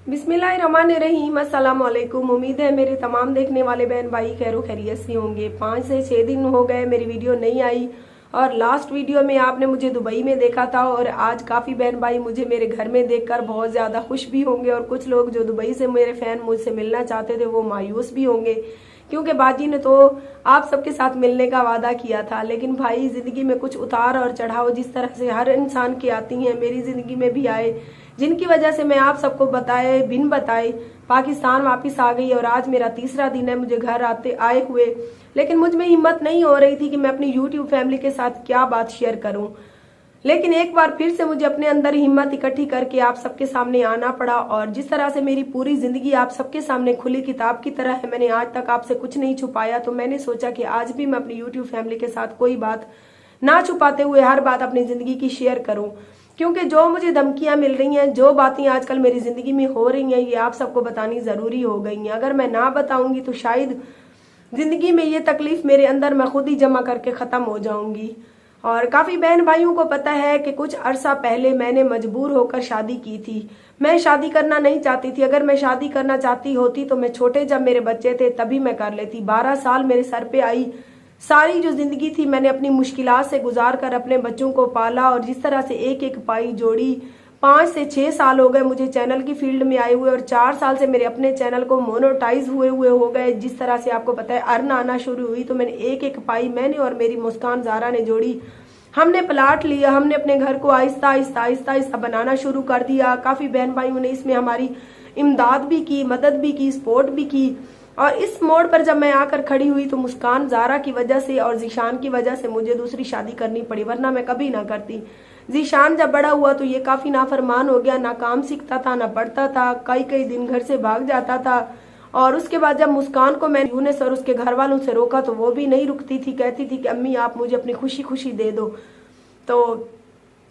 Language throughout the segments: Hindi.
बिस्मिल्लाहिर्रहमानिर्रहीम। अस्सलाम वालेकुम। उम्मीद है मेरे तमाम देखने वाले बहन भाई खैरो खैरियत से होंगे। 5 से 6 दिन हो गए मेरी वीडियो नहीं आई और लास्ट वीडियो में आपने मुझे दुबई में देखा था और आज काफ़ी बहन भाई मुझे मेरे घर में देखकर बहुत ज़्यादा खुश भी होंगे और कुछ लोग जो दुबई से मेरे फ़ैन मुझसे मिलना चाहते थे वो मायूस भी होंगे, क्योंकि बाजी ने तो आप सबके साथ मिलने का वादा किया था। लेकिन भाई ज़िंदगी में कुछ उतार और चढ़ाव जिस तरह से हर इंसान की आती हैं, मेरी ज़िंदगी में भी आए, जिनकी वजह से मैं आप सबको बताए बिन बताए पाकिस्तान वापस आ गई और आज मेरा तीसरा दिन है मुझे घर आए हुए। लेकिन मुझ में हिम्मत नहीं हो रही थी कि मैं अपनी यूट्यूब फैमिली के साथ क्या बात शेयर करूं। लेकिन एक बार फिर से मुझे अपने अंदर हिम्मत इकट्ठी करके आप सबके सामने आना पड़ा और जिस तरह से मेरी पूरी जिंदगी आप सबके सामने खुली किताब की तरह है, मैंने आज तक आपसे कुछ नहीं छुपाया, तो मैंने सोचा कि आज भी मैं अपनी यूट्यूब फैमिली के साथ कोई बात ना छुपाते हुए हर बात अपनी जिंदगी की शेयर करूं। क्योंकि जो मुझे धमकियां मिल रही हैं, जो बातें आजकल मेरी जिंदगी में हो रही हैं, ये आप सबको बतानी जरूरी हो गई हैं। अगर मैं ना बताऊंगी तो शायद जिंदगी में ये तकलीफ मेरे अंदर मैं खुद ही जमा करके खत्म हो जाऊंगी। और काफी बहन भाइयों को पता है कि कुछ अरसा पहले मैंने मजबूर होकर शादी की थी। मैं शादी करना नहीं चाहती थी। अगर मैं शादी करना चाहती होती तो मैं छोटे जब मेरे बच्चे थे तभी मैं कर लेती। 12 साल मेरे सर पे आई, सारी जो जिंदगी थी मैंने अपनी मुश्किलात से गुजार कर अपने बच्चों को पाला और जिस तरह से एक एक पाई जोड़ी। 5 से 6 साल हो गए मुझे चैनल की फील्ड में आए हुए और 4 साल से मेरे अपने चैनल को मोनेटाइज हुए हो गए। जिस तरह से आपको पता है अर्न आना शुरू हुई तो मैंने एक एक पाई मैंने और मेरी मुस्कान ज़ारा ने जोड़ी। हमने प्लाट लिया, हमने अपने घर को आहिस्ता आहिस्ता आहिस्ता आहिस्ता बनाना शुरू कर दिया। काफ़ी बहन भाइयों ने इसमें हमारी इमदाद भी की, मदद भी की, सपोर्ट भी की। और इस मोड़ पर जब मैं आकर खड़ी हुई तो मुस्कान ज़ारा की वजह से और जीशान की वजह से मुझे दूसरी शादी करनी पड़ी, वरना मैं कभी ना करती। जीशान जब बड़ा हुआ तो ये काफ़ी नाफरमान हो गया, ना काम सीखता था ना पढ़ता था, कई कई दिन घर से भाग जाता था। और उसके बाद जब मुस्कान को मैंने यूनिस और उसके घर वालों से रोका तो वो भी नहीं रुकती थी, कहती थी कि अम्मी आप मुझे अपनी खुशी खुशी दे दो। तो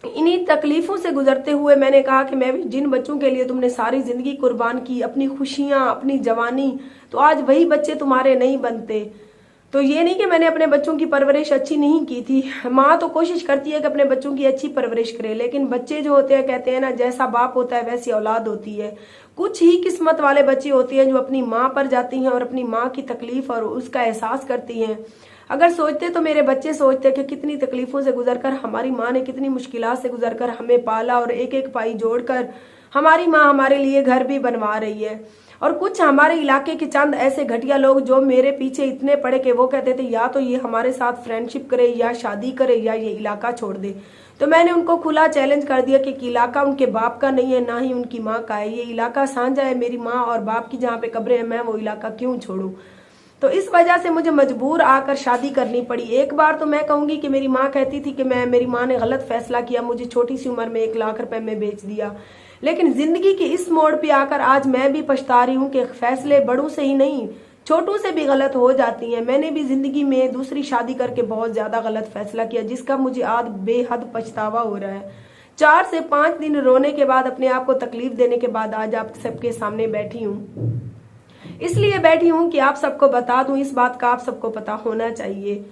इन्हीं तकलीफों से गुजरते हुए मैंने कहा कि मैं जिन बच्चों के लिए तुमने सारी जिंदगी कुर्बान की, अपनी खुशियां, अपनी जवानी, तो आज वही बच्चे तुम्हारे नहीं बनते। तो ये नहीं कि मैंने अपने बच्चों की परवरिश अच्छी नहीं की थी। माँ तो कोशिश करती है कि अपने बच्चों की अच्छी परवरिश करे, लेकिन बच्चे जो होते हैं कहते हैं ना, जैसा बाप होता है वैसी औलाद होती है। कुछ ही किस्मत वाले बच्चे होते हैं जो अपनी माँ पर जाती हैं और अपनी माँ की तकलीफ और उसका एहसास करती हैं। अगर सोचते तो मेरे बच्चे सोचते कि कितनी तकलीफों से गुजरकर हमारी माँ ने कितनी मुश्किलात से गुजरकर हमें पाला और एक एक पाई जोड़कर हमारी माँ हमारे लिए घर भी बनवा रही है। और कुछ हमारे इलाके के चंद ऐसे घटिया लोग जो मेरे पीछे इतने पड़े कि वो कहते थे या तो ये हमारे साथ फ्रेंडशिप करे या शादी करे या ये इलाका छोड़ दे। तो मैंने उनको खुला चैलेंज कर दिया कि इलाका उनके बाप का नहीं है, ना ही उनकी माँ का है। ये इलाका साझा है मेरी माँ और बाप की, जहाँ पे कब्रें हैं, मैं वो इलाका क्यों छोड़ूं। तो इस वजह से मुझे मजबूर आकर शादी करनी पड़ी। एक बार तो मैं कहूंगी कि मेरी माँ कहती थी कि मेरी माँ ने गलत फैसला किया, मुझे छोटी सी उम्र में 1 लाख रुपए में बेच दिया। लेकिन जिंदगी के इस मोड़ पे आकर आज मैं भी पछता रही हूँ कि फैसले बड़ों से ही नहीं छोटों से भी गलत हो जाती हैं। मैंने भी जिंदगी में दूसरी शादी करके बहुत ज्यादा गलत फैसला किया, जिसका मुझे आज बेहद पछतावा हो रहा है। 4 से 5 दिन रोने के बाद, अपने आप को तकलीफ देने के बाद आज आप सबके सामने बैठी हूँ। इसलिए बैठी हूँ कि आप सबको बता दूं, इस बात का आप सबको पता होना चाहिए।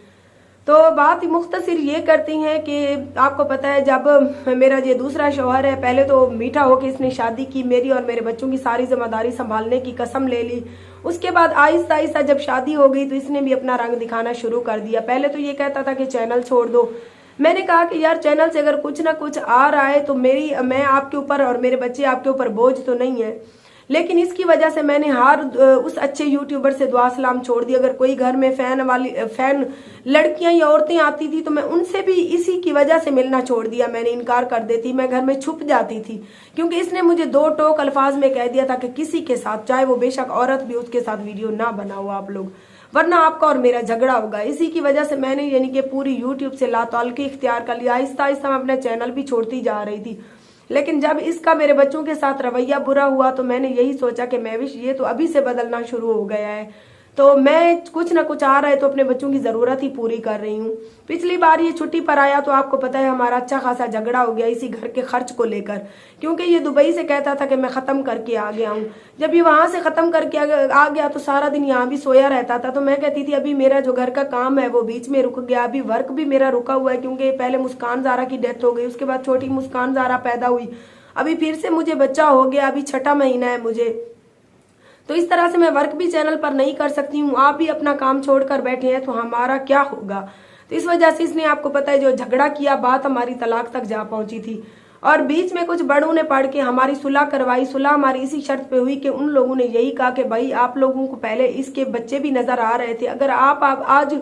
तो बात मुख्तसर ये करती हैं कि आपको पता है जब मेरा ये दूसरा शौहर है, पहले तो मीठा होकर इसने शादी की, मेरी और मेरे बच्चों की सारी जिम्मेदारी संभालने की कसम ले ली। उसके बाद आहिस्ता आहिस्ता जब शादी हो गई तो इसने भी अपना रंग दिखाना शुरू कर दिया। पहले तो ये कहता था कि चैनल छोड़ दो। मैंने कहा कि यार चैनल से अगर कुछ ना कुछ आ रहा है तो मैं आपके ऊपर और मेरे बच्चे आपके ऊपर बोझ तो नहीं है। लेकिन इसकी वजह से मैंने हर उस अच्छे यूट्यूबर से दुआ सलाम छोड़ दी। अगर कोई घर में फैन लड़कियां या औरतें आती थी तो मैं उनसे भी इसी की वजह से मिलना छोड़ दिया। मैंने इनकार कर देती, मैं घर में छुप जाती थी, क्योंकि इसने मुझे 2 टोक अल्फाज में कह दिया था कि किसी के साथ, चाहे वो बेशक औरत भी, उसके साथ वीडियो ना बनाओ आप लोग, वरना आपका और मेरा झगड़ा होगा। इसी की वजह से मैंने यानी कि पूरी यूट्यूब से लाताल्लुकी इख्तियार कर लिया। आहिस्ता आहिस्ता मैं अपना चैनल भी छोड़ती जा रही थी। लेकिन जब इसका मेरे बच्चों के साथ रवैया बुरा हुआ तो मैंने यही सोचा कि मैं भी ये तो अभी से बदलना शुरू हो गया है, तो मैं कुछ ना कुछ आ रहा है तो अपने बच्चों की जरूरत ही पूरी कर रही हूँ। पिछली बार ये छुट्टी पर आया तो आपको पता है हमारा अच्छा खासा झगड़ा हो गया इसी घर के खर्च को लेकर, क्योंकि ये दुबई से कहता था कि मैं खत्म करके आ गया हूँ। जब ये वहां से खत्म करके आ गया तो सारा दिन यहाँ भी सोया रहता था। तो मैं कहती थी अभी मेरा जो घर का काम है वो बीच में रुक गया, अभी वर्क भी मेरा रुका हुआ है, क्योंकि पहले मुस्कान ज़ारा की डेथ हो गई, उसके बाद छोटी मुस्कान ज़ारा पैदा हुई। अभी फिर से मुझे बच्चा हो गया, अभी 6ठा महीना है मुझे, तो इस तरह से मैं वर्क भी चैनल पर नहीं कर सकती हूँ। आप भी अपना काम छोड़कर बैठे हैं तो हमारा क्या होगा। तो इस वजह से इसने, आपको पता है, जो झगड़ा किया, बात हमारी तलाक तक जा पहुंची थी। और बीच में कुछ बड़ों ने पढ़ के हमारी सुलह करवाई। सुलह हमारी इसी शर्त पे हुई कि उन लोगों ने यही कहा कि भाई आप लोगों को पहले इसके बच्चे भी नजर आ रहे थे, अगर आप आज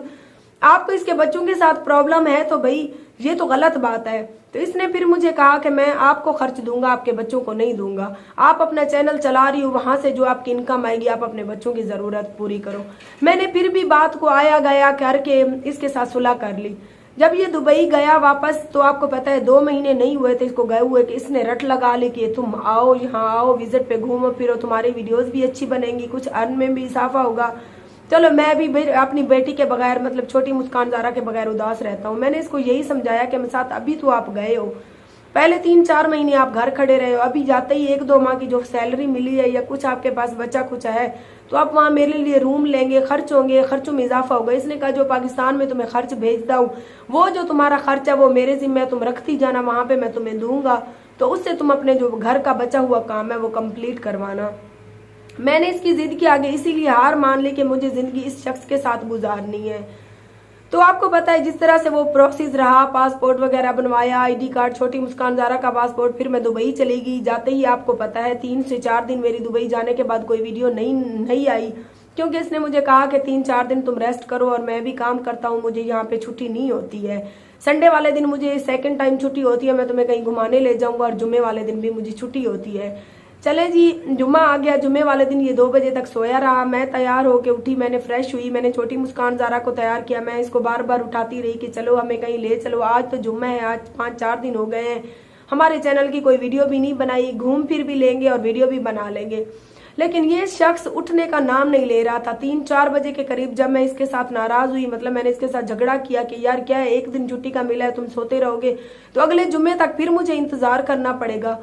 आपको इसके बच्चों के साथ प्रॉब्लम है तो भाई ये तो गलत बात है। तो इसने फिर मुझे कहा कि मैं आपको खर्च दूंगा, आपके बच्चों को नहीं दूंगा। आप अपना चैनल चला रही हो, वहां से जो आपकी इनकम आएगी आप अपने बच्चों की जरूरत पूरी करो। मैंने फिर भी बात को आया गया करके इसके साथ सुलह कर ली। जब ये दुबई गया वापस, तो आपको पता है 2 महीने नहीं हुए थे इसको गए हुए कि इसने रट लगा ली कि तुम आओ, यहाँ आओ, विजिट पे घूमो फिरो, तुम्हारी वीडियोस भी अच्छी बनेंगी, कुछ अर्न में भी इजाफा होगा। चलो मैं भी अपनी बेटी के बगैर, मतलब छोटी मुस्कान ज़ारा के बगैर उदास रहता हूँ। मैंने इसको यही समझाया कि मेरे साथ अभी तो आप गए हो, पहले 3-4 महीने आप घर खड़े रहे हो, अभी जाते ही 1-2 माह की जो सैलरी मिली है या कुछ आपके पास बचा कुछ है तो आप वहाँ मेरे लिए रूम लेंगे, खर्च होंगे, खर्चों में इजाफा होगा। इसने कहा जो पाकिस्तान में तुम्हें खर्च भेजता हूँ वो जो तुम्हारा खर्च है वो मेरे जिम्मे, तुम रखती जाना, वहां पे मैं तुम्हें दूंगा, तो उससे तुम अपने जो घर का बचा हुआ काम है वो कंप्लीट करवाना। मैंने इसकी जिद के आगे इसीलिए हार मान ली कि मुझे जिंदगी इस शख्स के साथ गुजारनी है। तो आपको पता है जिस तरह से वो प्रोसेस रहा, पासपोर्ट वगैरह बनवाया, आईडी कार्ड, छोटी मुस्कान ज़ारा का पासपोर्ट, फिर मैं दुबई चली गई। जाते ही आपको पता है 3 से 4 दिन मेरी दुबई जाने के बाद कोई वीडियो नहीं आई, क्योंकि इसने मुझे कहा कि 3-4 दिन तुम रेस्ट करो और मैं भी काम करता हूँ, मुझे यहाँ पे छुट्टी नहीं होती है। संडे वाले दिन मुझे सेकंड टाइम छुट्टी होती है, मैं तुम्हें कहीं घुमाने ले जाऊंगा, और जुम्मे वाले दिन भी मुझे छुट्टी होती है। चले जी, जुम्मा आ गया। जुम्मे वाले दिन ये 2 बजे तक सोया रहा। मैं तैयार होके उठी, मैंने फ्रेश हुई, मैंने छोटी मुस्कान ज़ारा को तैयार किया। मैं इसको बार बार उठाती रही कि चलो हमें कहीं ले चलो, आज तो जुम्मा है, आज 5-4 दिन हो गए हैं हमारे चैनल की कोई वीडियो भी नहीं बनाई, घूम फिर भी लेंगे और वीडियो भी बना लेंगे। लेकिन ये शख्स उठने का नाम नहीं ले रहा था। 3-4 बजे के करीब जब मैं इसके साथ नाराज हुई, मतलब मैंने इसके साथ झगड़ा किया कि यार क्या है, 1 दिन छुट्टी का मिला है, तुम सोते रहोगे तो अगले जुम्मे तक फिर मुझे इंतजार करना पड़ेगा।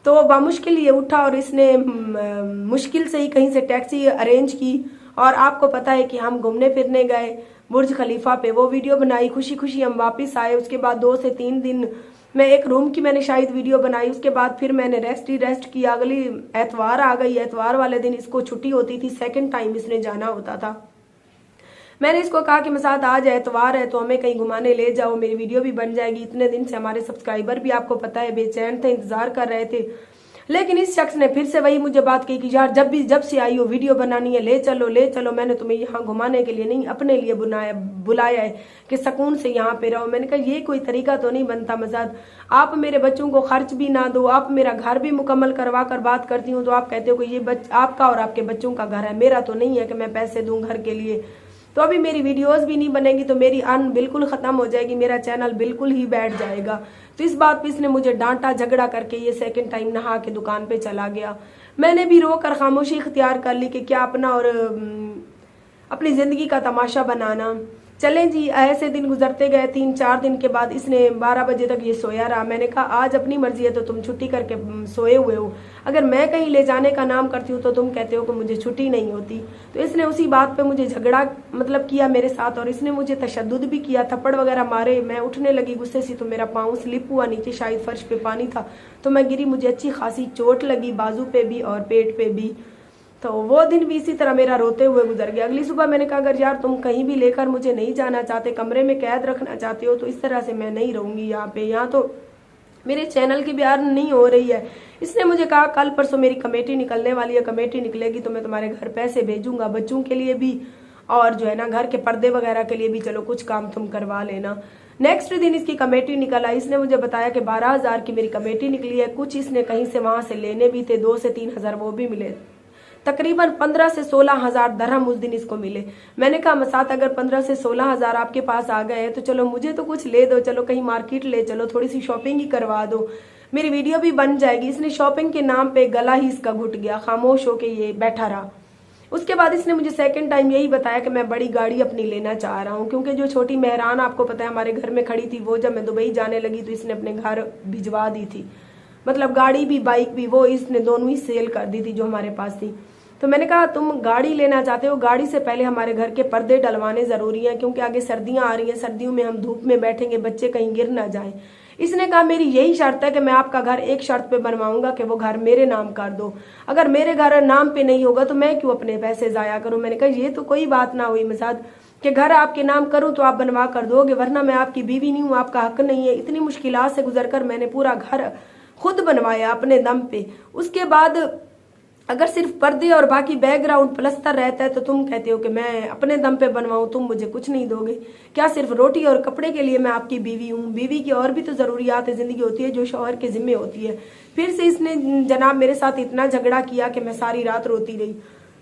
तो बामुश्किल ये उठा और इसने मुश्किल से ही कहीं से टैक्सी अरेंज की, और आपको पता है कि हम घूमने फिरने गए बुर्ज खलीफा पे, वो वीडियो बनाई, खुशी खुशी हम वापस आए। उसके बाद 2 से 3 दिन मैं एक रूम की मैंने शायद वीडियो बनाई, उसके बाद फिर मैंने रेस्ट किया। अगली एतवार आ गई, एतवार वाले दिन इसको छुट्टी होती थी, सेकंड टाइम इसने जाना होता था। मैंने इसको कहा कि मैं साथ आज एतवार है तो हमें कहीं घुमाने ले जाओ, मेरी वीडियो भी बन जाएगी। इतने दिन से हमारे सब्सक्राइबर भी आपको पता है बेचैन थे, इंतजार कर रहे थे। लेकिन इस शख्स ने फिर से वही मुझे बात कही कि यार जब से आई हो वीडियो बनानी है, ले चलो, मैंने तुम्हें यहाँ घुमाने के लिए नहीं अपने लिए बुलाया है कि सुकून से यहाँ पे रहो। मैंने कहा ये कोई तरीका तो नहीं बनता मजाद, आप मेरे बच्चों को खर्च भी ना दो, आप मेरा घर भी मुकम्मल करवा कर बात करती हूँ तो आप कहते हो कि ये आपका और आपके बच्चों का घर है, मेरा तो नहीं है कि मैं पैसे दूं घर के लिए। तो अभी मेरी वीडियोस भी नहीं बनेगी तो मेरी अर्न बिल्कुल खत्म हो जाएगी, मेरा चैनल बिल्कुल ही बैठ जाएगा। तो इस बात पे इसने मुझे डांटा, झगड़ा करके ये सेकंड टाइम नहा के दुकान पे चला गया। मैंने भी रोकर खामोशी इख्तियार कर ली कि क्या अपना और अपनी जिंदगी का तमाशा बनाना। चले जी, ऐसे दिन गुजरते गए। 3-4 दिन के बाद इसने 12 बजे तक ये सोया रहा। मैंने कहा आज अपनी मर्जी है तो तुम छुट्टी करके सोए हुए हो, अगर मैं कहीं ले जाने का नाम करती हूँ तो तुम कहते हो कि मुझे छुट्टी नहीं होती। तो इसने उसी बात पे मुझे झगड़ा मतलब किया मेरे साथ, और इसने मुझे तशद्दुद भी किया, थप्पड़ वगैरह मारे। मैं उठने लगी गुस्से से तो मेरा पाँव स्लिप हुआ, नीचे शायद फर्श पे पानी था तो मैं गिरी, मुझे अच्छी खासी चोट लगी बाजू पे भी और पेट पे भी। तो वो दिन भी इसी तरह मेरा रोते हुए गुजर गया। अगली सुबह मैंने कहा अगर यार तुम कहीं भी लेकर मुझे नहीं जाना चाहते, कमरे में कैद रखना चाहते हो तो इस तरह से मैं नहीं रहूंगी यहाँ पे, यहाँ तो मेरे चैनल की भी अर्न नहीं हो रही है। इसने मुझे कहा कल परसों मेरी कमेटी निकलने वाली है, कमेटी निकलेगी तो मैं तुम्हारे घर पैसे भेजूंगा, बच्चों के लिए भी और जो है ना घर के पर्दे वगैरह के लिए भी, चलो कुछ काम तुम करवा लेना। नेक्स्ट दिन इसकी कमेटी निकल आई। इसने मुझे बताया कि 12,000 की मेरी कमेटी निकली है। कुछ इसने कहीं से वहां से लेने भी थे, 2 से 3 हज़ार वो भी मिले। तकरीबन 15 से 16 हज़ार दरहम उस दिन इसको मिले। मैंने कहा मसात अगर 15 से 16 हज़ार आपके पास आ गए हैं तो चलो मुझे तो कुछ ले दो, चलो कहीं मार्केट ले चलो, थोड़ी सी शॉपिंग ही करवा दो, मेरी वीडियो भी बन जाएगी। इसने शॉपिंग के नाम पे गला ही इसका घुट गया, खामोश होके ये बैठा रहा। उसके बाद इसने मुझे सेकंड टाइम यही बताया कि मैं बड़ी गाड़ी अपनी लेना चाह रहा हूँ, क्योंकि जो छोटी मेहरान आपको पता है हमारे घर में खड़ी थी, वो जब मैं दुबई जाने लगी तो इसने अपने घर भिजवा दी थी, मतलब गाड़ी भी बाइक भी वो इसने दोनों ही सेल कर दी थी जो हमारे पास थी। तो मैंने कहा तुम गाड़ी लेना चाहते हो, गाड़ी से पहले हमारे घर के पर्दे डलवाने जरूरी हैं, क्योंकि आगे सर्दियां आ रही हैं, सर्दियों में हम धूप में बैठेंगे, बच्चे कहीं गिर ना जाएं। इसने कहा मेरी यही शर्त है कि मैं आपका घर एक शर्त पे बनवाऊंगा कि वो घर मेरे नाम कर दो, अगर मेरे घर नाम पे नहीं होगा तो मैं क्यों अपने पैसे जाया करूं। मैंने कहा ये तो कोई बात ना हुई मसाद कि घर आपके नाम करूं तो आप बनवा कर दोगे, वरना मैं आपकी बीवी नहीं हूं, आपका हक नहीं है। इतनी मुश्किलात से गुजरकर मैंने पूरा घर खुद बनवाया अपने दम पे। उसके बाद अगर सिर्फ पर्दे और बाकी बैकग्राउंड प्लस्तर रहता है तो तुम कहते हो कि मैं अपने दम पे बनवाऊं, तुम मुझे कुछ नहीं दोगे। क्या सिर्फ रोटी और कपड़े के लिए मैं आपकी बीवी हूँ? बीवी की और भी तो जरूरियात जिंदगी होती है जो शौहर के जिम्मे होती है। फिर से इसने जनाब मेरे साथ इतना झगड़ा किया कि मैं सारी रात रोती रही,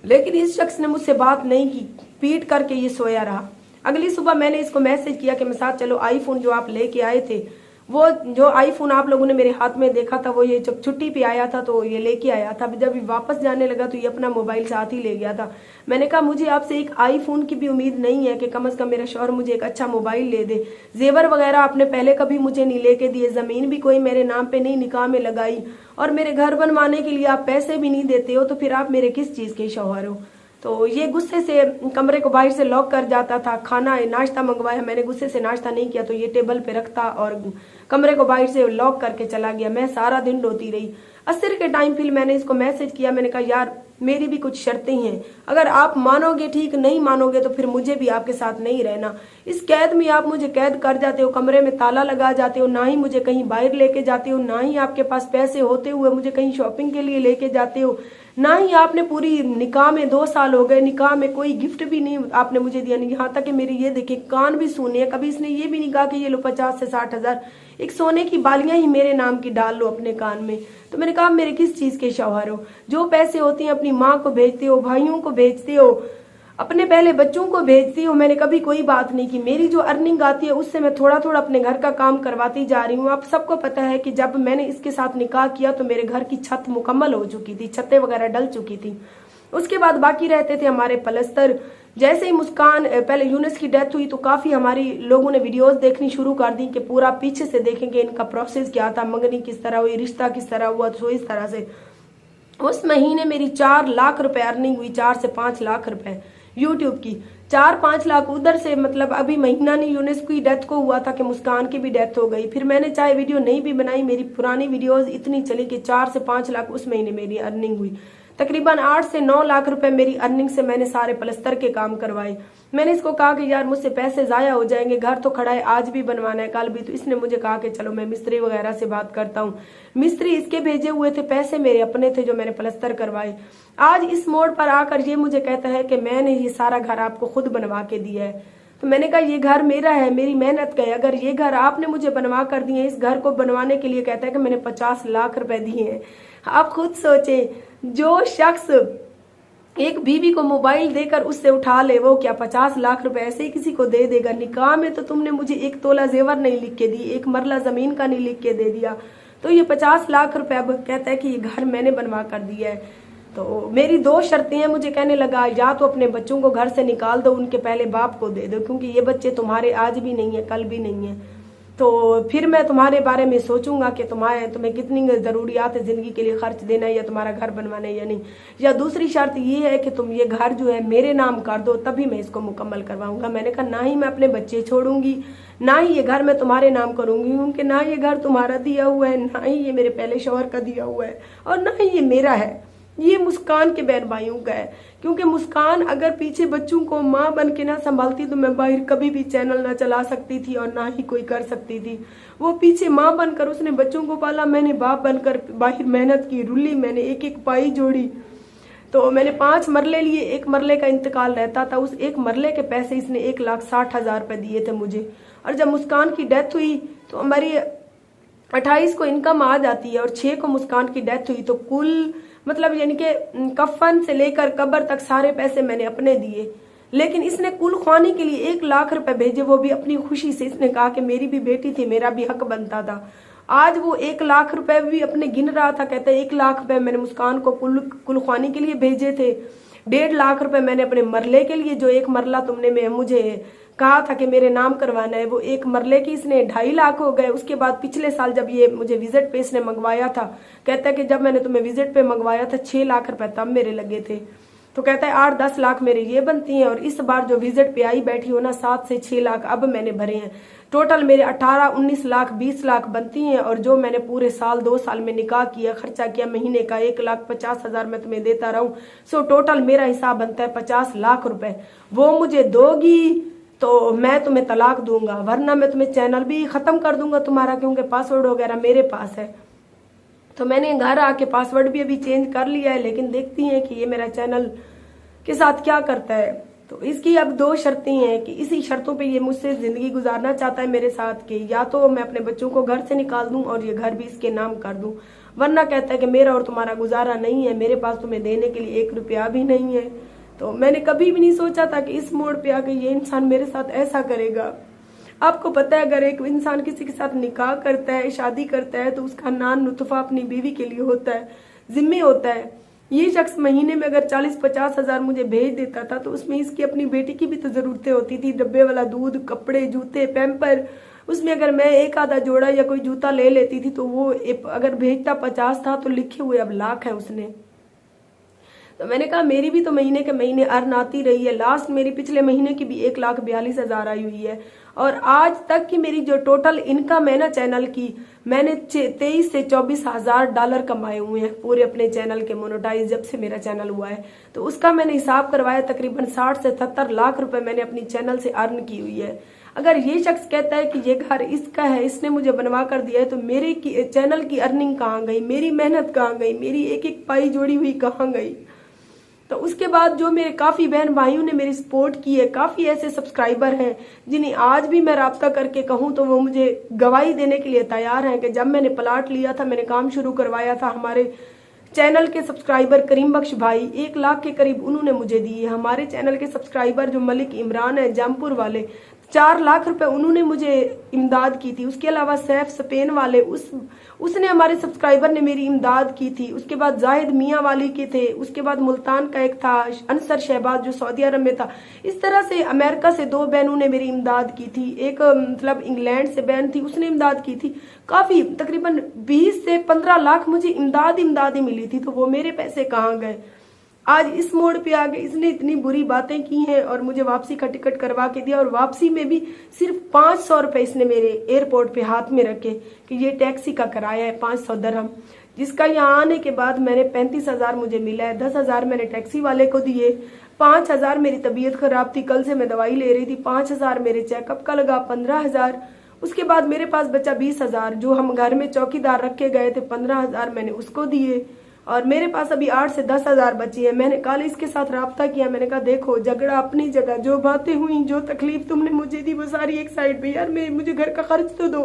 लेकिन इस शख्स ने मुझसे बात नहीं की, पीट करके ये सोया रहा। अगली सुबह मैंने इसको मैसेज किया कि मैं साथ चलो, आईफोन जो आप लेके आए थे, वो जो आईफोन आप लोगों ने मेरे हाथ में देखा था, वो ये जब छुट्टी पे आया था तो ये लेके आया था। जब वापस जाने लगा तो ये अपना मोबाइल साथ ही ले गया था। मैंने कहा मुझे आपसे एक आईफोन की भी उम्मीद नहीं है कि कम से कम मेरा शौहर मुझे एक अच्छा मोबाइल ले दे। जेवर वगैरह आपने पहले कभी मुझे नहीं लेके दिए, जमीन भी कोई मेरे नाम पे नहीं निकाह में लगाई, और मेरे घर बनवाने के लिए आप पैसे भी नहीं देते हो, तो फिर आप मेरे किस चीज के शौहर हो? तो ये गुस्से से कमरे को बाहर से लॉक कर जाता था। खाना नाश्ता मंगवाया, मैंने गुस्से से नाश्ता नहीं किया तो ये टेबल पे रखता और कमरे को बाहर से लॉक करके चला गया। मैं सारा दिन रोती रही। असर के टाइम फिर मैंने इसको मैसेज किया, मैंने कहा यार मेरी भी कुछ शर्तें हैं, अगर आप मानोगे ठीक, नहीं मानोगे तो फिर मुझे भी आपके साथ नहीं रहना। इस कैद में आप मुझे कैद कर जाते हो, कमरे में ताला लगा जाते हो, ना ही मुझे कहीं बाहर लेके जाते हो, ना ही आपके पास पैसे होते हुए मुझे कहीं शॉपिंग के लिए लेके जाते हो, ना ही आपने पूरी निकाह में 2 साल हो गए, निकाह में कोई गिफ्ट भी नहीं आपने मुझे दिया। नहीं, यहाँ तक कि मेरी ये देखिए कान भी सुने हैं, कभी इसने ये भी नहीं कहा कि ये लो 50 से 60 हजार एक सोने की बालियां ही मेरे नाम की डाल लो अपने कान में। तो मैंने कहा मेरे किस चीज के शौहर हो? जो पैसे होते हैं अपनी माँ को भेजते हो, भाइयों को भेजते हो, अपने पहले बच्चों को भेजती हूँ। मैंने कभी कोई बात नहीं की। मेरी जो अर्निंग आती है उससे मैं थोड़ा थोड़ा अपने घर का काम करवाती जा रही हूँ। आप सबको पता है कि जब मैंने इसके साथ निकाह किया तो मेरे घर की छत मुकम्मल हो चुकी थी, छतें वगैरह डल चुकी थी। उसके बाद बाकी रहते थे हमारे पलस्तर। जैसे ही मुस्कान पहले यूनिस की डेथ हुई तो काफी हमारी लोगों ने वीडियोस देखनी शुरू कर दी कि पूरा पीछे से देखेंगे इनका प्रोसेस क्या था, मंगनी किस तरह हुई, रिश्ता किस तरह हुआ। तो इस तरह से उस महीने मेरी 4 लाख रुपए अर्निंग हुई, 4 से 5 लाख रुपए यूट्यूब की, 4-5 लाख उधर से। मतलब अभी महीना नहीं यूनिस की डेथ को हुआ था कि मुस्कान की भी डेथ हो गई। फिर मैंने चाहे वीडियो नहीं भी बनाई, मेरी पुरानी वीडियोस इतनी चली कि 4 से 5 लाख उस महीने मेरी अर्निंग हुई। तकरीबन 8 से 9 लाख रुपए मेरी अर्निंग से मैंने सारे पलस्तर के काम करवाए। मैंने इसको कहा कि यार मुझसे पैसे जाया हो जाएंगे, घर तो खड़ा है, आज भी बनवाना है, कल भी। तो इसने मुझे कहा कि चलो मैं मिस्त्री वगैरह से बात करता हूँ। मिस्त्री इसके भेजे हुए थे, पैसे मेरे अपने थे जो मैंने पलस्तर करवाए। आज इस मोड़ पर आकर ये मुझे कहता है कि मैंने ये सारा घर आपको खुद बनवा के दिया है। तो मैंने कहा ये घर मेरा है, मेरी मेहनत का है। अगर ये घर आपने मुझे बनवा कर दिए, इस घर को बनवाने के लिए कहता है कि मैंने 50 लाख रुपए दिए हैं। आप खुद सोचे, जो शख्स एक बीवी को मोबाइल देकर उससे उठा ले, वो क्या 50 लाख रुपए ऐसे ही किसी को दे देगा? निकाह में तो तुमने मुझे 1 तोला जेवर नहीं लिख के दी, 1 मरला जमीन का नहीं लिख के दे दिया, तो ये 50 लाख रुपए अब कहता है कि ये घर मैंने बनवा कर दिया है। तो मेरी 2 शर्तें हैं। मुझे कहने लगा या तो अपने बच्चों को घर से निकाल दो, उनके पहले बाप को दे दो, क्योंकि ये बच्चे तुम्हारे आज भी नहीं है, कल भी नहीं है। तो फिर मैं तुम्हारे बारे में सोचूंगा कि तुम्हें कितनी जरूरियात है जिंदगी के लिए खर्च देना है, या तुम्हारा घर बनवाना है या नहीं। या दूसरी शर्त ये है कि तुम ये घर जो है मेरे नाम कर दो, तभी मैं इसको मुकम्मल करवाऊंगा। मैंने कहा ना ही मैं अपने बच्चे छोड़ूंगी, ना ही ये घर मैं तुम्हारे नाम करूंगी, क्योंकि ना ये घर तुम्हारा दिया हुआ है, ना ही ये मेरे पहले शौहर का दिया हुआ है, और ना ही ये मेरा है, ये मुस्कान के बहन भाइयों का है। क्योंकि मुस्कान अगर पीछे बच्चों को माँ बन के ना संभालती तो मैं बाहर कभी भी चैनल ना चला सकती थी और ना ही कोई कर सकती थी। वो पीछे माँ बनकर उसने बच्चों को पाला, मैंने बाप बनकर बाहर मेहनत की, रुली, मैंने एक एक पाई जोड़ी। तो मैंने 5 मरले लिए, 1 मरले का इंतकाल रहता था, उस 1 मरले के पैसे इसने 1,60,000 रुपए दिए थे मुझे। और जब मुस्कान की डेथ हुई तो हमारी 28 को इनकम आ जाती है और 6 को मुस्कान की डेथ हुई, तो कुल मतलब यानी कि कफन से लेकर कब्र तक सारे पैसे मैंने अपने दिए। लेकिन इसने कुल ख्वानी के लिए 1 लाख रुपए भेजे, वो भी अपनी खुशी से। इसने कहा कि मेरी भी बेटी थी, मेरा भी हक बनता था। आज वो 1 लाख रुपए भी अपने गिन रहा था, कहता है 1 लाख रुपए मैंने मुस्कान को कुल ख्वानी के लिए भेजे थे, 1.5 लाख रुपए मैंने अपने मरले के लिए, जो 1 मरला तुमने मुझे कहा था कि मेरे नाम करवाना है, वो 1 मरले की इसने 2.5 लाख हो गए। उसके बाद पिछले साल जब ये मुझे विजिट पे इसने मंगवाया था, कहता है कि जब मैंने तुम्हें विजिट पे मंगवाया था 6 लाख रुपए तब मेरे लगे थे। तो कहता है 8-10 लाख मेरे ये बनती हैं, और इस बार जो विजिट पे आई बैठी हो ना 7 से 6 लाख अब मैंने भरे हैं। टोटल मेरे 18-19 लाख 20 लाख बनती हैं। और जो मैंने पूरे साल 2 साल में निकाह किया, खर्चा किया महीने का 1,50,000 मैं तुम्हें देता रहूं, सो टोटल मेरा हिसाब बनता है 50 लाख रुपए। वो मुझे दोगी तो मैं तुम्हें तलाक दूंगा, वरना मैं तुम्हें चैनल भी खत्म कर दूंगा तुम्हारा, क्योंकि पासवर्ड वगैरह मेरे पास है। तो मैंने घर आके पासवर्ड भी अभी चेंज कर लिया है, लेकिन देखती हैं कि ये मेरा चैनल के साथ क्या करता है। तो इसकी अब 2 शर्तें हैं कि इसी शर्तों पे ये मुझसे जिंदगी गुजारना चाहता है मेरे साथ, कि या तो मैं अपने बच्चों को घर से निकाल दूं और ये घर भी इसके नाम कर दूं, वरना कहता है कि मेरा और तुम्हारा गुजारा नहीं है, मेरे पास तुम्हें देने के लिए 1 रुपया भी नहीं है। तो मैंने कभी भी नहीं सोचा था कि इस मोड़ पे आके ये इंसान मेरे साथ ऐसा करेगा। आपको पता है अगर एक इंसान किसी के साथ निकाह करता है, शादी करता है, तो उसका नान नुतफा अपनी बीवी के लिए होता है, जिम्मे होता है। ये शख्स महीने में अगर 40-50 हजार मुझे भेज देता था, तो उसमें इसकी अपनी बेटी की भी तो जरूरतें होती थी, डब्बे वाला दूध, कपड़े, जूते, पैम्पर। उसमें अगर मैं एक आधा जोड़ा या कोई जूता ले लेती थी, तो वो अगर भेजता 50 था तो लिखे हुए अब लाख है उसने। तो मैंने कहा मेरी भी तो महीने के महीने अर्न आती रही है। लास्ट मेरी पिछले महीने की भी 1,42,000 आई हुई है। और आज तक की मेरी जो टोटल इनकम है ना चैनल की, मैंने 23 से 24 हजार डॉलर कमाए हुए हैं पूरे अपने चैनल के मोनेटाइज जब से मेरा चैनल हुआ है। तो उसका मैंने हिसाब करवाया, तकरीबन 60 से 70 लाख रुपए मैंने अपनी चैनल से अर्न की हुई है। अगर ये शख्स कहता है कि ये घर इसका है, इसने मुझे बनवा कर दिया है, तो मेरे चैनल की अर्निंग कहाँ गई, मेरी मेहनत कहाँ गई, मेरी एक एक पाई जोड़ी हुई कहाँ गई। तो उसके बाद जो मेरे काफी बहन भाइयों ने मेरी सपोर्ट की है, काफी ऐसे सब्सक्राइबर हैं जिन्हें आज भी मैं राब्ता करके कहूँ तो वो मुझे गवाही देने के लिए तैयार हैं कि जब मैंने प्लाट लिया था, मैंने काम शुरू करवाया था, हमारे चैनल के सब्सक्राइबर करीम बख्श भाई 1 लाख के करीब उन्होंने मुझे दिए। हमारे चैनल के सब्सक्राइबर जो मलिक इमरान है जमपुर वाले, 4 लाख रुपए उन्होंने मुझे इमदाद की थी। उसके अलावा सैफ स्पेन वाले उसने हमारे सब्सक्राइबर ने मेरी इमदाद की थी। उसके बाद जाहिद मियाँ वाली के थे। उसके बाद मुल्तान का एक था अंसर शहबाज जो सऊदी अरब में था। इस तरह से अमेरिका से 2 बहनों ने मेरी इमदाद की थी। एक मतलब इंग्लैंड से बहन थी, उसने इमदाद की थी। काफी तकरीबन 20 से 15 लाख मुझे इमदाद ही मिली थी। तो वो मेरे पैसे कहाँ गए। आज इस मोड़ पे आके इसने इतनी बुरी बातें की हैं और मुझे वापसी का टिकट करवा के दिया। और वापसी में भी सिर्फ 500 रुपए इसने मेरे एयरपोर्ट पे हाथ में रखे कि ये टैक्सी का किराया है 500 दिरहम, जिसका यहाँ आने के बाद मैंने 35,000 मुझे मिला है। 10,000 मैंने टैक्सी वाले को दिए। 5,000 मेरी तबीयत खराब थी, कल से मैं दवाई ले रही थी। 5,000 मेरे चेकअप का लगा, 15,000। उसके बाद मेरे पास बचा 20,000 जो हम घर में चौकीदार रखे गए थे, 15,000 मैंने उसको दिए। और मेरे पास अभी 8 से 10,000 बची है। मैंने कल इसके साथ राब्ता किया। मैंने कहा देखो झगड़ा अपनी जगह, जो बातें हुई, जो तकलीफ तुमने मुझे दी वो सारी एक साइड पे, यार मुझे घर का खर्च तो दो।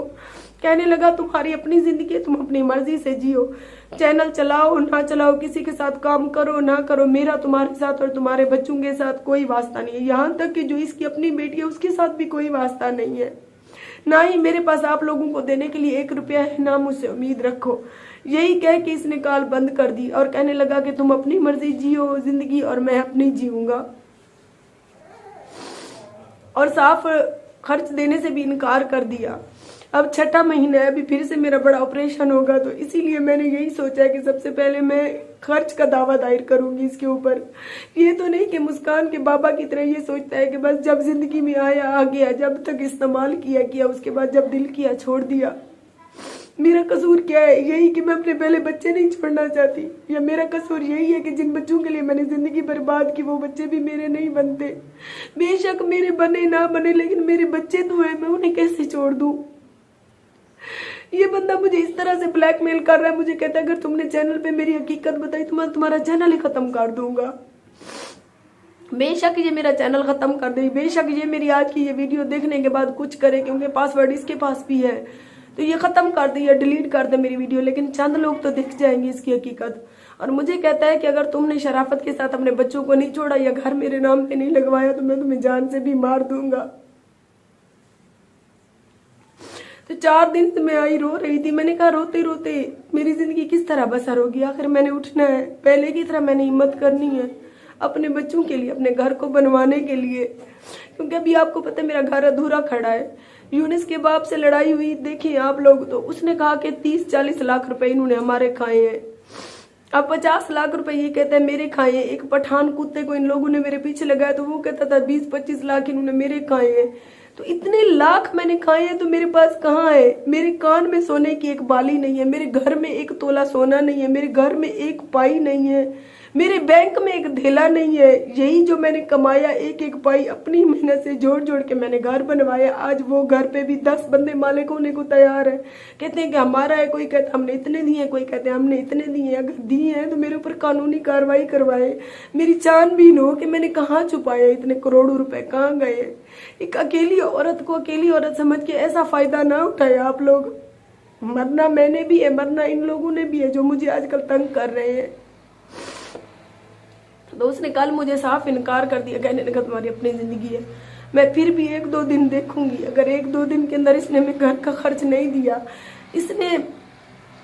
कहने लगा तुम्हारी अपनी जिंदगी है, तुम अपनी मर्जी से जियो, चैनल चलाओ ना चलाओ, किसी के साथ काम करो ना करो, मेरा तुम्हारे साथ और तुम्हारे बच्चों के साथ कोई वास्ता नहीं है। यहाँ तक कि जो इसकी अपनी बेटी है उसके साथ भी कोई वास्ता नहीं है। ना ही मेरे पास आप लोगों को देने के लिए 1 रुपया है, ना मुझसे उम्मीद रखो। यही कह के इसने कॉल बंद कर दी और कहने लगा कि तुम अपनी मर्जी जियो जिंदगी और मैं अपनी जीऊंगा। और साफ खर्च देने से भी इनकार कर दिया। अब 6ठा महीना है, अभी फिर से मेरा बड़ा ऑपरेशन होगा। तो इसीलिए मैंने यही सोचा कि सबसे पहले मैं खर्च का दावा दायर करूंगी इसके ऊपर। ये तो नहीं कि मुस्कान के बाबा की तरह ये सोचता है कि बस जब जिंदगी में आया आ गया, जब तक इस्तेमाल किया, उसके बाद जब दिल किया छोड़ दिया। मेरा कसूर क्या है? यही कि मैं अपने पहले बच्चे नहीं छोड़ना चाहती, या मेरा कसूर यही है कि जिन बच्चों के लिए मैंने जिंदगी बर्बाद की वो बच्चे भी मेरे नहीं बनते। बेशक मेरे बने ना बने, लेकिन मेरे बच्चे तो हैं, मैं उन्हें कैसे छोड़ दूं? ये बंदा मुझे इस तरह से ब्लैकमेल कर रहा है। मुझे कहता है अगर तुमने चैनल पे मेरी हकीकत बताई तो मैं तुम्हारा चैनल ही खत्म कर दूंगा। बेशक ये मेरा चैनल खत्म कर दे, बेशक ये मेरी आज की ये वीडियो देखने के बाद कुछ करे, क्योंकि पासवर्ड इसके पास भी है, तो ये खत्म कर दे या डिलीट कर दे मेरी वीडियो, लेकिन चंद लोग तो देख जाएंगे इसकी हकीकत। और मुझे कहता है कि अगर तुमने शराफत के साथ अपने बच्चों को नहीं छोड़ा या घर मेरे नाम पे नहीं लगवाया तो मैं तुम्हें जान से भी मार दूंगा। तो 4 दिन से मैं आई रो रही थी। मैंने कहा रोते रोते मेरी जिंदगी किस तरह बसर होगी, आखिर मैंने उठना है, पहले की तरह मैंने हिम्मत करनी है अपने बच्चों के लिए, अपने घर को बनवाने के लिए। क्योंकि अभी आपको पता है मेरा घर अधूरा खड़ा है। यूनिस के बाप से लड़ाई हुई, देखिए आप लोग, तो उसने कहा कि 30-40 लाख रुपए इन्होंने हमारे खाए हैं। अब 50 लाख रुपए ये कहते हैं मेरे खाए। एक पठान कुत्ते को इन लोगों ने मेरे पीछे लगाया तो वो कहता था 20-25 लाख इन्होंने मेरे खाए हैं। तो इतने लाख मैंने खाए हैं तो मेरे पास कहाँ है? मेरे कान में सोने की एक बाली नहीं है, मेरे घर में एक तोला सोना नहीं है, मेरे घर में एक पाई नहीं है, मेरे बैंक में एक ढेला नहीं है। यही जो मैंने कमाया एक एक पाई अपनी मेहनत से जोड़ जोड़ के मैंने घर बनवाया। आज वो घर पे भी 10 बंदे मालिक होने को तैयार है, कहते हैं कि हमारा है, कोई कहता हमने इतने दिए, कोई कहते हैं हमने इतने दिए। अगर दिए हैं तो मेरे ऊपर कानूनी कार्रवाई करवाए। मेरी छानबीन हो कि मैंने कहाँ छुपाया, इतने करोड़ों रुपए कहाँ गए। एक अकेली औरत को अकेली औरत समझ के ऐसा फायदा ना उठाए आप लोग। मरना मैंने भी है, मरना इन लोगों ने भी है जो मुझे आजकल तंग कर रहे हैं। तो उसने कल मुझे साफ इनकार कर दिया, कहने लगा तुम्हारी अपनी जिंदगी है। मैं फिर भी 1-2 दिन देखूंगी। अगर 1-2 दिन के अंदर इसने मेरे घर का खर्च नहीं दिया, इसने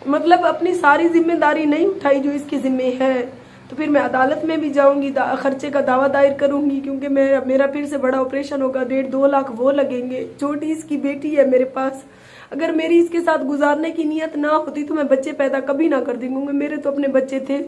मतलब अपनी सारी जिम्मेदारी नहीं उठाई जो इसकी जिम्मे है, तो फिर मैं अदालत में भी जाऊंगी, खर्चे का दावा दायर करूंगी। क्योंकि मेरा फिर से बड़ा ऑपरेशन होगा, 1.5-2 लाख वो लगेंगे। छोटी इसकी बेटी है मेरे पास। अगर मेरी इसके साथ गुजारने की नियत ना होती तो मैं बच्चे पैदा कभी ना कर दी, क्योंकि मेरे तो अपने बच्चे थे।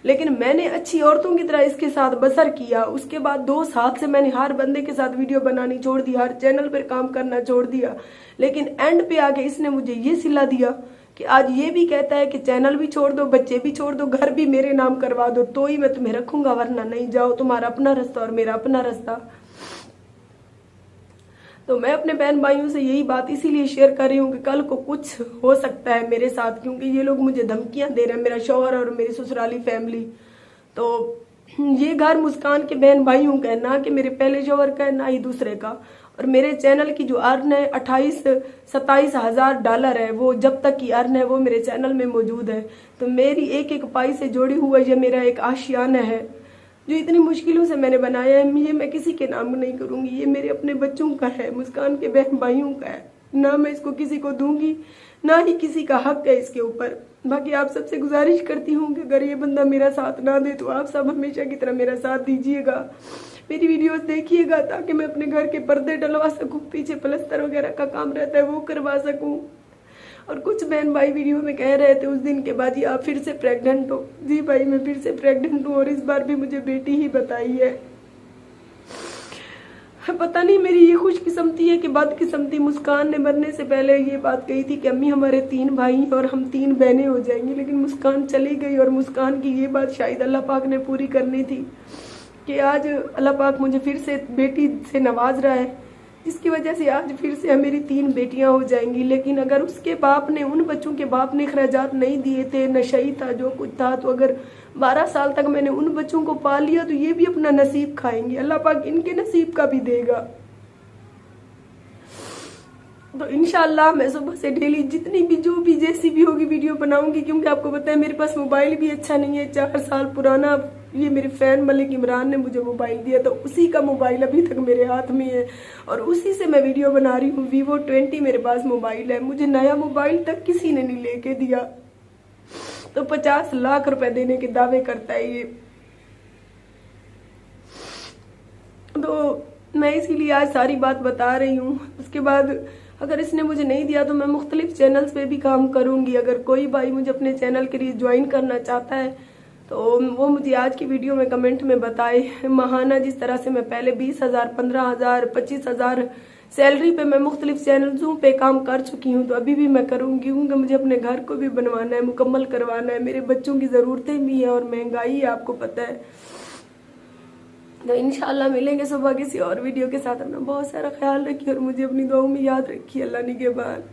लेकिन मैंने अच्छी औरतों की तरह इसके साथ बसर किया। उसके बाद 2 साल से मैंने हर बंदे के साथ वीडियो बनानी छोड़ दी, हर चैनल पर काम करना छोड़ दिया। लेकिन एंड पे आके इसने मुझे ये सिला दिया कि आज ये भी कहता है कि चैनल भी छोड़ दो, बच्चे भी छोड़ दो, घर भी मेरे नाम करवा दो तो ही मैं तुम्हें रखूंगा, वरना नहीं। जाओ, तुम्हारा अपना रास्ता और मेरा अपना रास्ता। तो मैं अपने बहन भाइयों से यही बात इसीलिए शेयर कर रही हूँ कि कल को कुछ हो सकता है मेरे साथ, क्योंकि ये लोग मुझे धमकियां दे रहे हैं, मेरा शौहर और मेरी ससुराली फैमिली। तो ये घर मुस्कान के बहन भाइयों का है, ना कि मेरे पहले शौहर का है, ना ही दूसरे का। और मेरे चैनल की जो अर्न है 28-27 हजार डॉलर है, वो जब तक की अर्न है वो मेरे चैनल में मौजूद है। तो मेरी एक एक पाई से जोड़ी हुआ ये मेरा एक आशियाना है जो इतनी मुश्किलों से मैंने बनाया है। ये मैं किसी के नाम नहीं करूंगी, ये मेरे अपने बच्चों का है, मुस्कान के बहन भाइयों का है। ना मैं इसको किसी को दूंगी, ना ही किसी का हक है इसके ऊपर। बाकी आप सबसे गुजारिश करती हूँ कि अगर ये बंदा मेरा साथ ना दे तो आप सब हमेशा की तरह मेरा साथ दीजिएगा, मेरी वीडियोस देखिएगा, ताकि मैं अपने घर के पर्दे डलवा सकूं, पीछे प्लस्तर वगैरह का काम रहता है वो करवा सकूं। और कुछ बहन भाई वीडियो में कह रहे थे उस दिन के बाद, आप फिर से प्रेग्नेंट हो। जी भाई, मैं फिर से प्रेग्नेंट हूँ और इस बार भी मुझे बेटी ही बताई है। पता नहीं मेरी ये खुशकिस्मती है कि बदकिस्मती। मुस्कान ने मरने से पहले ये बात कही थी कि अम्मी हमारे 3 भाई हैं और हम 3 बहनें हो जाएंगी, लेकिन मुस्कान चली गई। और मुस्कान की ये बात शायद अल्लाह पाक ने पूरी करनी थी कि आज अल्लाह पाक मुझे फिर से बेटी से नवाज रहा है, जिसकी वजह से आज फिर से मेरी 3 बेटियां हो जाएंगी। लेकिन अगर उसके बाप ने, उन बच्चों के बाप ने खर्चात नहीं दिए थे, नशई था, जो कुछ था, तो अगर 12 साल तक मैंने उन बच्चों को पाल लिया तो ये भी अपना नसीब खाएंगे, अल्लाह पाक इनके नसीब का भी देगा। तो इंशाल्लाह मैं सुबह से डेली जितनी भी जो भी जैसी भी होगी वीडियो बनाऊंगी, क्योंकि आपको पता है मेरे पास मोबाइल भी अच्छा नहीं है, 4 साल पुराना। ये मेरे फैन मलिक इमरान ने मुझे मोबाइल दिया, तो उसी का मोबाइल अभी तक मेरे हाथ में है और उसी से मैं वीडियो बना रही हूँ। Vivo 20 मेरे पास मोबाइल है, मुझे नया मोबाइल तक किसी ने नहीं लेके दिया। तो 50 लाख रुपए देने के दावे करता है ये। तो मैं इसीलिए आज सारी बात बता रही हूँ। उसके बाद अगर इसने मुझे नहीं दिया तो मैं मुख्तलिफ चैनल्स पे भी काम करूंगी। अगर कोई भाई मुझे अपने चैनल के लिए ज्वाइन करना चाहता है तो वो मुझे आज की वीडियो में कमेंट में बताए। महाना जिस तरह से मैं पहले 20,000, 15,000, 25,000 सैलरी पे मैं मुख्तलिफ चैनल्सों पे काम कर चुकी हूँ, तो अभी भी मैं करूंगी, क्योंकि मुझे अपने घर को भी बनवाना है, मुकम्मल करवाना है, मेरे बच्चों की ज़रूरतें भी हैं और महंगाई है, आपको पता है। तो इंशाल्लाह मिलेंगे सुबह किसी और वीडियो के साथ। अपना बहुत सारा ख्याल रखिए और मुझे अपनी दुआओं में याद रखिए। अल्लाह निगहबान।